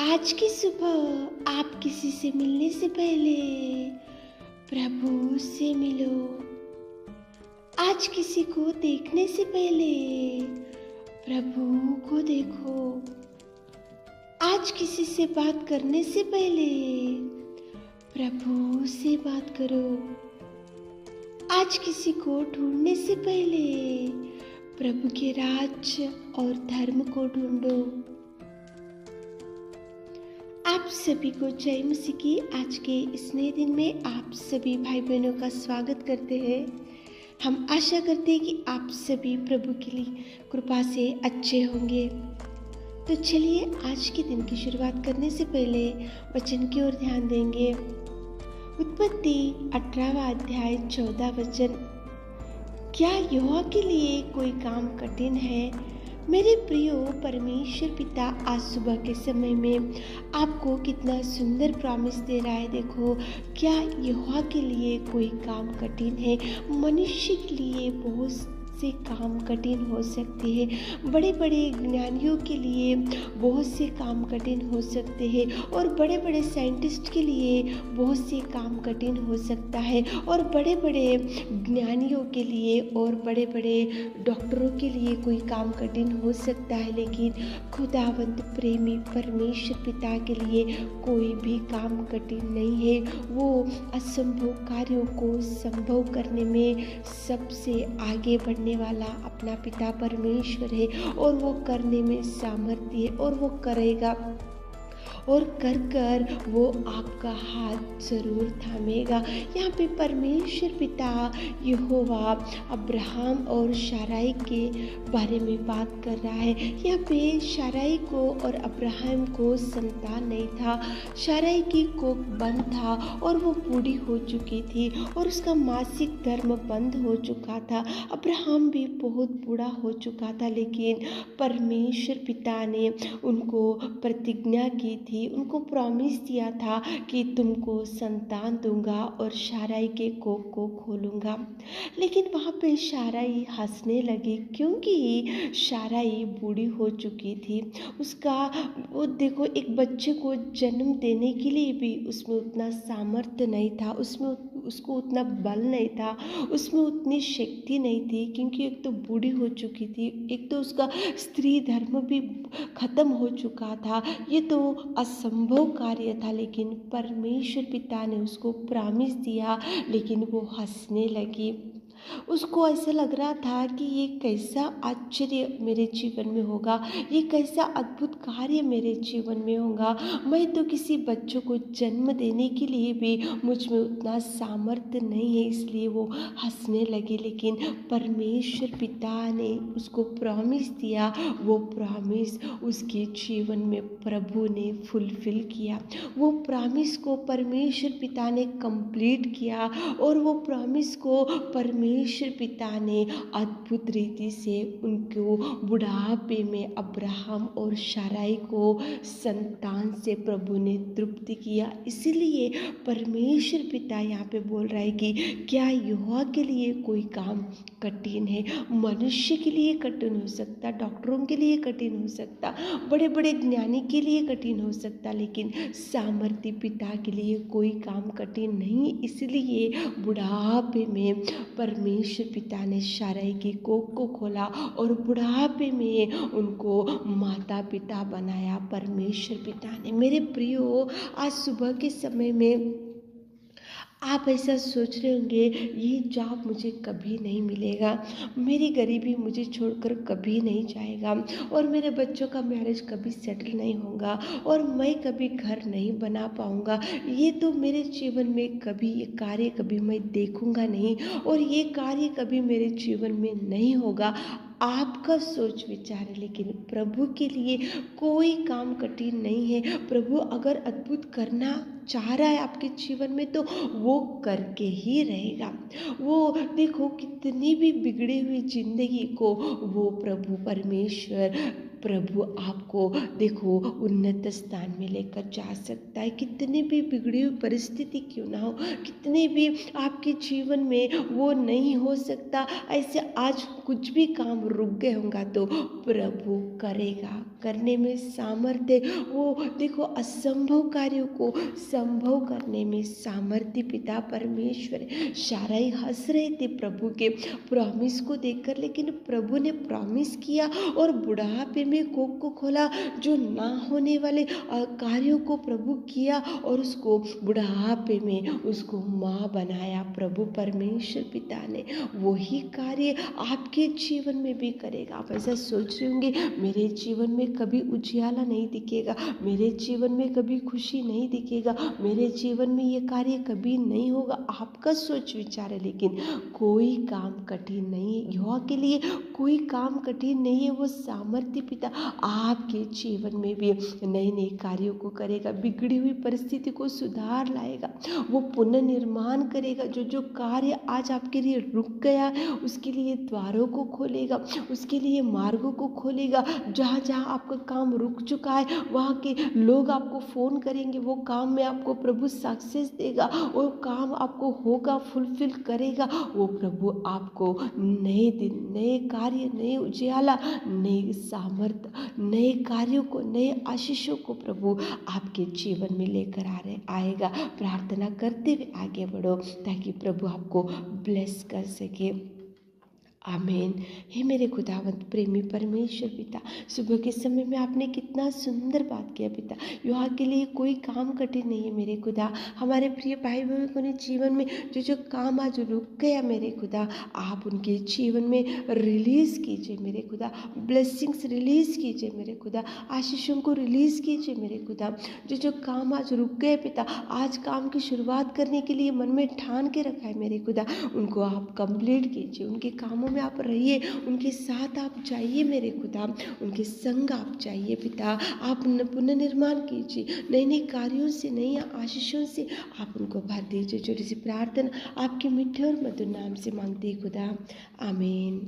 आज की सुबह आप किसी से मिलने से पहले प्रभु से मिलो। आज किसी को देखने से पहले प्रभु को देखो। आज किसी से बात करने से पहले प्रभु से बात करो। आज किसी को ढूंढने से पहले प्रभु के राज्य और धर्म को ढूंढो। आप सभी को जय मसीह की आज के इस नए दिन में आप सभी भाई बहनों का स्वागत करते हैं। हम आशा करते हैं कि आप सभी प्रभु के लिए कृपा से अच्छे होंगे। तो चलिए आज के दिन की शुरुआत करने से पहले वचन की ओर ध्यान देंगे। उत्पत्ति 18वां अध्याय 14 वचन। क्या यहोवा के लिए कोई काम कठिन है? मेरे प्रियो परमेश्वर पिता आज सुबह के समय में आपको कितना सुंदर प्रॉमिस दे रहा है। देखो, क्या यहोवा के लिए कोई काम कठिन है? मनुष्य के लिए बहुत से काम कठिन हो सकते हैं। बड़े बड़े ज्ञानियों के लिए बहुत से काम कठिन हो सकते हैं और बड़े बड़े साइंटिस्ट के लिए बहुत से काम कठिन हो सकता है और बड़े बड़े ज्ञानियों के लिए और बड़े बड़े डॉक्टरों के लिए कोई काम कठिन हो सकता है। लेकिन खुदावंत प्रेमी परमेश्वर पिता के लिए कोई भी काम कठिन नहीं है। वो असंभव कार्यों को संभव करने में सबसे आगे बढ़ने वाला अपना पिता परमेश्वर है और वो करने में सामर्थ्य है और वो करेगा और कर कर वो आपका हाथ जरूर थामेगा। यहाँ पे परमेश्वर पिता यहोवा अब्राहम और शाराई के बारे में बात कर रहा है। यहाँ पे शाराई को और अब्राहम को संतान नहीं था। शाराई की कोख बंद था और वो बूढ़ी हो चुकी थी और उसका मासिक धर्म बंद हो चुका था। अब्राहम भी बहुत बूढ़ा हो चुका था, लेकिन परमेश्वर पिता ने उनको प्रतिज्ञा की थी, उनको प्रॉमिस दिया था कि तुमको संतान दूंगा और शाराई के कोख को खोलूंगा। लेकिन वहाँ पे शाराई हंसने लगी क्योंकि शाराई बूढ़ी हो चुकी थी। उसका वो देखो, एक बच्चे को जन्म देने के लिए भी उसमें उतना सामर्थ्य नहीं था, उसको उतना बल नहीं था, उसमें उतनी शक्ति नहीं थी, क्योंकि एक तो बूढ़ी हो चुकी थी, एक तो उसका स्त्री धर्म भी खत्म हो चुका था। ये तो असंभव कार्य था। लेकिन परमेश्वर पिता ने उसको प्रॉमिस दिया, लेकिन वो हंसने लगी। उसको ऐसा लग रहा था कि ये कैसा आश्चर्य मेरे जीवन में होगा, ये कैसा अद्भुत कार्य मेरे जीवन में होगा। मैं तो किसी बच्चों को जन्म देने के लिए भी मुझ में उतना सामर्थ्य नहीं है, इसलिए वो हंसने लगी। लेकिन परमेश्वर पिता ने उसको प्रॉमिस दिया, वो प्रॉमिस उसके जीवन में प्रभु ने फुलफिल किया। वो प्रॉमिस को परमेश्वर पिता ने कंप्लीट किया और वो प्रॉमिस को परमेश्वर पिता ने अद्भुत रीति से उनको बुढ़ापे में अब्राहम और शाराई को संतान से प्रभु ने तृप्त किया। इसलिए परमेश्वर पिता यहाँ पे बोल रहा है कि क्या यहोवा के लिए कोई काम कठिन है? मनुष्य के लिए कठिन हो सकता, डॉक्टरों के लिए कठिन हो सकता, बड़े बड़े ज्ञानी के लिए कठिन हो सकता, लेकिन सामर्थ्य पिता के लिए कोई काम कठिन नहीं। इसलिए बुढ़ापे में परमेश्वर पिता ने शाराई की कोख को खोला और बुढ़ापे में उनको माता पिता बनाया परमेश्वर पिता ने। मेरे प्रियो, आज सुबह के समय में आप ऐसा सोच रहे होंगे, ये जॉब मुझे कभी नहीं मिलेगा, मेरी गरीबी मुझे छोड़कर कभी नहीं जाएगा और मेरे बच्चों का मैरिज कभी सेटल नहीं होगा और मैं कभी घर नहीं बना पाऊँगा, ये तो मेरे जीवन में कभी ये कार्य कभी मैं देखूँगा नहीं और ये कार्य कभी मेरे जीवन में नहीं होगा। आपका सोच विचार है, लेकिन प्रभु के लिए कोई काम कठिन नहीं है। प्रभु अगर अद्भुत करना चाह रहा है आपके जीवन में तो वो करके ही रहेगा। वो देखो, कितनी भी बिगड़ी हुई जिंदगी को वो प्रभु परमेश्वर प्रभु आपको देखो उन्नत स्थान में लेकर जा सकता है। कितने भी बिगड़ी हुई परिस्थिति क्यों ना हो, कितने भी आपके जीवन में वो नहीं हो सकता, ऐसे आज कुछ भी काम रुक गए होगा तो प्रभु करेगा, करने में सामर्थ्य। वो देखो असंभव कार्यों को संभव करने में सामर्थ्य पिता परमेश्वर है। शाराई हंस रहे थे प्रभु के प्रॉमिस को देखकर, लेकिन प्रभु ने प्रॉमिस किया और बुढ़ापे में कोख को खोला, जो ना होने वाले कार्यों को प्रभु किया और उसको बुढ़ापे में उसको माँ बनाया। प्रभु परमेश्वर पिता ने वही कार्य आपके जीवन में भी करेगा। आप ऐसा सोच रहे होंगे मेरे जीवन में कभी उजियाला नहीं दिखेगा, मेरे जीवन में कभी खुशी नहीं दिखेगा, मेरे जीवन में ये कार्य कभी नहीं होगा। आपका सोच विचार है, लेकिन कोई काम कठिन नहीं है, यहोवा के लिए कोई काम कठिन नहीं है। वो सामर्थ्य पिता आपके जीवन में भी नए नए कार्यों को करेगा, बिगड़ी हुई परिस्थिति को सुधार लाएगा, वो पुनर्निर्माण करेगा। जो जो कार्य आज आपके लिए रुक गया उसके लिए द्वारों को खोलेगा, उसके लिए मार्गों को खोलेगा। जहाँ जहाँ आपका काम रुक चुका है वहाँ के लोग आपको फ़ोन करेंगे, वो काम में आपको प्रभु सक्सेस देगा, वो काम आपको होगा, फुलफिल करेगा। वो प्रभु आपको नए दिन, नए कार्य, नए उजियाला, नए सामर्थ्य, नए कार्यों को, नए आशीषों को प्रभु आपके जीवन में लेकर आएगा। प्रार्थना करते हुए आगे बढ़ो ताकि प्रभु आपको ब्लेस कर सके। आमीन। हे मेरे खुदावंत प्रेमी परमेश्वर पिता, सुबह के समय में आपने कितना सुंदर बात किया पिता। यहोवा के लिए कोई काम कठिन नहीं है मेरे खुदा। हमारे प्रिय भाई बहनों को जीवन में जो जो काम आज रुक गया मेरे खुदा, आप उनके जीवन में रिलीज़ कीजिए मेरे खुदा, ब्लेसिंग्स रिलीज़ कीजिए मेरे खुदा, आशीषों को रिलीज़ कीजिए मेरे खुदा। जो जो काम आज रुक गए पिता, आज काम की शुरुआत करने के लिए मन में ठान के रखा है मेरे खुदा, उनको आप कंप्लीट कीजिए। उनके कामों में आप रहिए, उनके साथ आप जाइए मेरे खुदा, उनके संग आप जाइए पिता। आप पुनर्निर्माण कीजिए, नए नए कार्यों से, नई आशीषों से आप उनको भर दीजिए। छोटी सी प्रार्थना आपके मीठे और मधुर नाम से मांगते खुदा, आमीन।